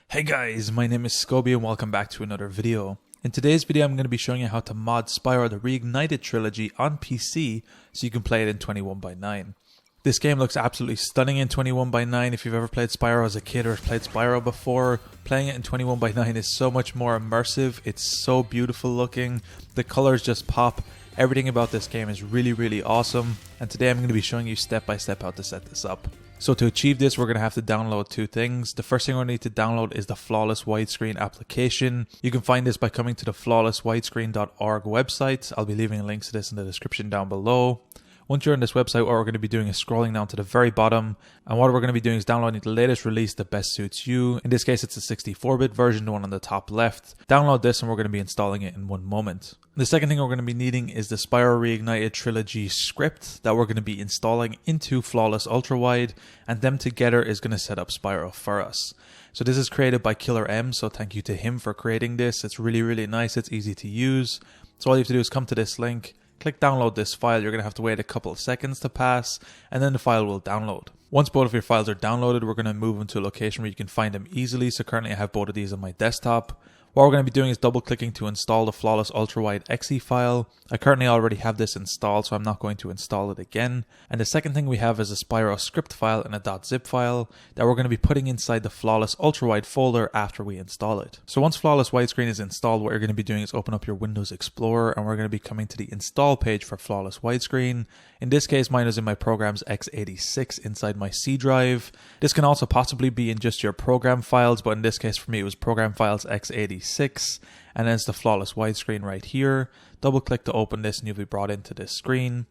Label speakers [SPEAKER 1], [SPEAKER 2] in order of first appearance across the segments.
[SPEAKER 1] Hey guys, my name is Scoby and welcome back to another video. In today's video I'm going to be showing you how to mod Spyro the Reignited Trilogy on PC so you can play it in 21:9. This game looks absolutely stunning in 21:9. If you've ever played Spyro as a kid or played Spyro before, playing it in 21:9 is so much more immersive. It's so beautiful looking, the colors just pop. Everything about this game is really awesome, and today I'm going to be showing you step by step how to set this up. So to achieve this, we're going to have to download two things. The first thing we're going to need to download is the Flawless Widescreen application. You can find this by coming to the flawlesswidescreen.org website. I'll be leaving links to this in the description down below. Once you're on this website, what we're going to be doing is scrolling down to the very bottom, and what we're going to be doing is downloading the latest release that best suits you. In this case, it's a 64-bit version, the one on the top left. Download this and we're going to be installing it in one moment. The second thing we're going to be needing is the Spyro Reignited Trilogy script that we're going to be installing into Flawless Ultrawide, and them together is going to set up Spyro for us. So this is created by Killer M, so thank you to him for creating this. It's really nice, it's easy to use. So all you have to do is come to this link, click download this file. You're going to have to wait a couple of seconds to pass, and then the file will download. Once both of your files are downloaded, we're going to move into a location where you can find them easily. So currently I have both of these on my desktop. What we're going to be doing is double clicking to install the Flawless Ultrawide exe file. I currently already have this installed, so I'm not going to install it again. And the second thing we have is a Spyro script file and a .zip file that we're going to be putting inside the Flawless Ultrawide folder after we install it. So once Flawless Widescreen is installed, what you're going to be doing is open up your Windows Explorer, and we're going to be coming to the install page for Flawless Widescreen. In this case, mine is in my programs x86 inside my C drive. This can also possibly be in just your program files, but in this case for me it was program files x86, and then it's the Flawless Widescreen right here. Double click to open this and you'll be brought into this screen.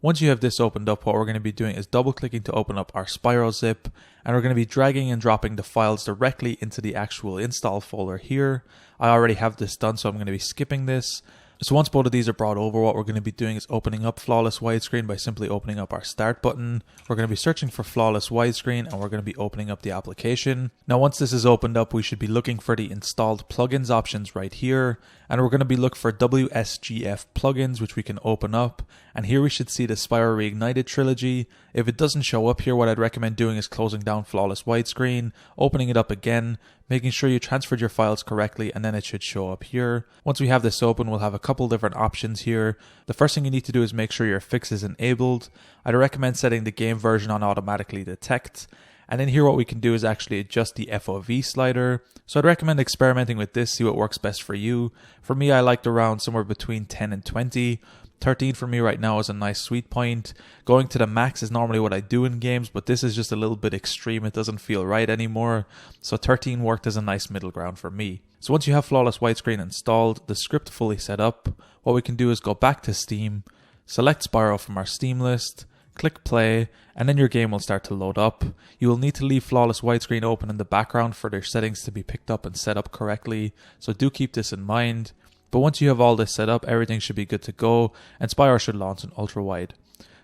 [SPEAKER 1] Once you have this opened up, what we're going to be doing is double clicking to open up our Spyro zip, and we're going to be dragging and dropping the files directly into the actual install folder here. I already have this done, so I'm going to be skipping this. So once both of these are brought over, what we're going to be doing is opening up Flawless Widescreen by simply opening up our start button. We're going to be searching for Flawless Widescreen, and we're going to be opening up the application. Now once this is opened up, we should be looking for the installed plugins options right here, and we're going to be looking for WSGF plugins, which we can open up, and here we should see the Spyro Reignited Trilogy. If it doesn't show up here, what I'd recommend doing is closing down Flawless Widescreen, opening it up again, making sure you transferred your files correctly, and then it should show up here. Once we have this open, we'll have a couple different options here. The first thing you need to do is make sure your fix is enabled. I'd recommend setting the game version on automatically detect. And then here what we can do is actually adjust the FOV slider. So I'd recommend experimenting with this, see what works best for you. For me, I liked around somewhere between 10 and 20. 13 for me right now is a nice sweet point. Going to the max is normally what I do in games, but this is just a little bit extreme. It doesn't feel right anymore. So 13 worked as a nice middle ground for me. So once you have Flawless Widescreen installed, the script fully set up, what we can do is go back to Steam, select Spyro from our Steam list, click play, and then your game will start to load up. You will need to leave Flawless Widescreen open in the background for their settings to be picked up and set up correctly. So do keep this in mind. But once you have all this set up, everything should be good to go, and Spyro should launch in Ultrawide.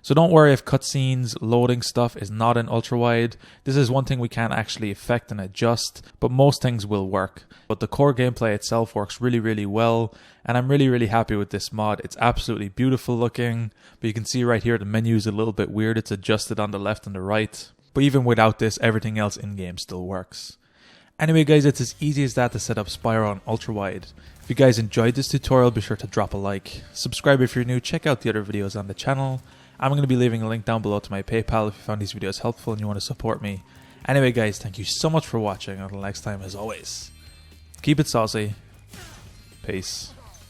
[SPEAKER 1] So don't worry if cutscenes, loading stuff is not in Ultrawide. This is one thing we can't actually affect and adjust, but most things will work. But the core gameplay itself works really well, and I'm really happy with this mod. It's absolutely beautiful looking, but you can see right here the menu is a little bit weird. It's adjusted on the left and the right. But even without this, everything else in-game still works. Anyway guys, it's as easy as that to set up Spyro on Ultrawide. If you guys enjoyed this tutorial, be sure to drop a like. Subscribe if you're new, check out the other videos on the channel. I'm going to be leaving a link down below to my PayPal if you found these videos helpful and you want to support me. Anyway guys, thank you so much for watching. Until next time, as always, keep it saucy. Peace.